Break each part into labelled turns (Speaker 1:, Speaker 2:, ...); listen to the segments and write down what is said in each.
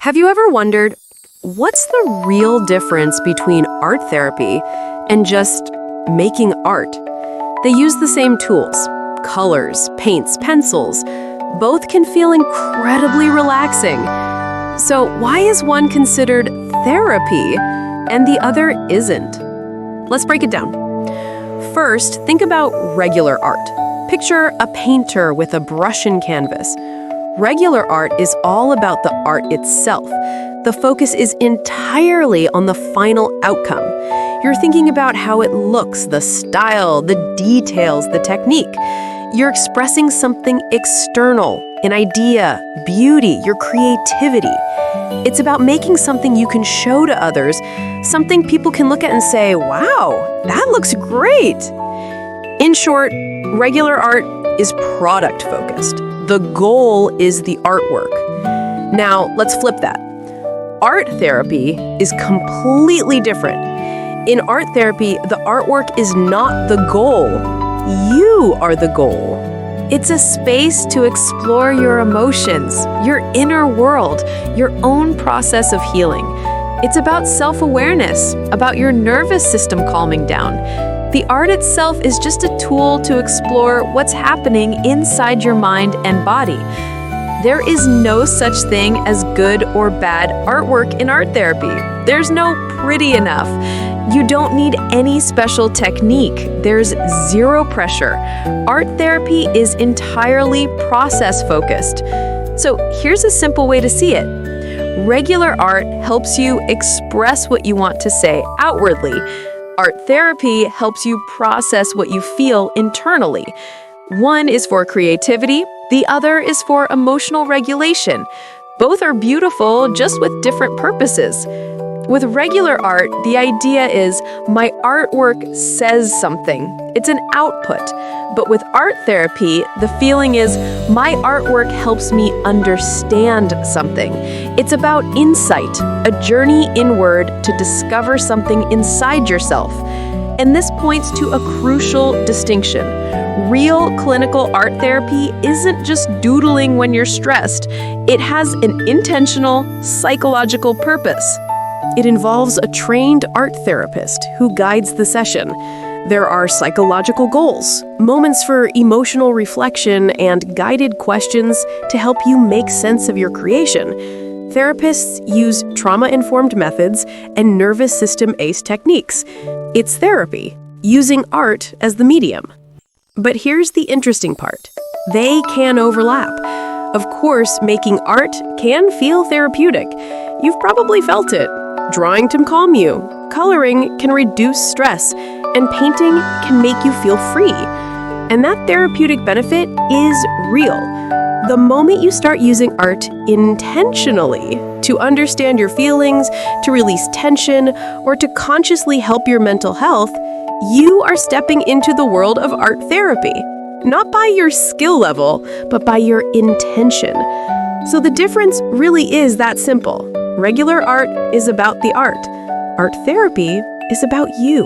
Speaker 1: Have you ever wondered, what's the real difference between art therapy and just making art? They use the same tools, colors, paints, pencils. Both can feel incredibly relaxing. So why is one considered therapy and the other isn't? Let's break it down. First, think about regular art. Picture a painter with a brush and canvas. Regular art is all about the art itself. The focus is entirely on the final outcome. You're thinking about how it looks, the style, the details, the technique. You're expressing something external, an idea, beauty, your creativity. It's about making something you can show to others, something people can look at and say, wow, that looks great. In short, regular art is product-focused. The goal is the artwork. Now, let's flip that. Art therapy is completely different. In art therapy, the artwork is not the goal. You are the goal. It's a space to explore your emotions, your inner world, your own process of healing. It's about self-awareness, about your nervous system calming down. The art itself is just a tool to explore what's happening inside your mind and body. There is no such thing as good or bad artwork in art therapy. There's no pretty enough. You don't need any special technique. There's zero pressure. Art therapy is entirely process-focused. So here's a simple way to see it. Regular art helps you express what you want to say outwardly. Art therapy helps you process what you feel internally. One is for creativity, the other is for emotional regulation. Both are beautiful, just with different purposes. With regular art, the idea is my artwork says something. It's an output. But with art therapy, the feeling is my artwork helps me understand something. It's about insight, a journey inward to discover something inside yourself. And this points to a crucial distinction. Real clinical art therapy isn't just doodling when you're stressed. It has an intentional, psychological purpose. It involves a trained art therapist who guides the session. There are psychological goals, moments for emotional reflection, and guided questions to help you make sense of your creation. Therapists use trauma-informed methods and nervous system ACE techniques. It's therapy, using art as the medium. But here's the interesting part. They can overlap. Of course, making art can feel therapeutic. You've probably felt it. Drawing can calm you, coloring can reduce stress, and painting can make you feel free. And that therapeutic benefit is real. The moment you start using art intentionally to understand your feelings, to release tension, or to consciously help your mental health, you are stepping into the world of art therapy. Not by your skill level, but by your intention. So the difference really is that simple. Regular art is about the art. Art therapy is about you.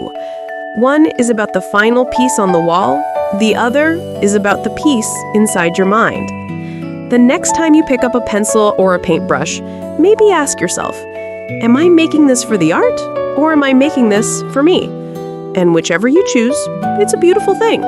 Speaker 1: One is about the final piece on the wall. The other is about the piece inside your mind. The next time you pick up a pencil or a paintbrush, maybe ask yourself, am I making this for the art, or am I making this for me? And whichever you choose, it's a beautiful thing.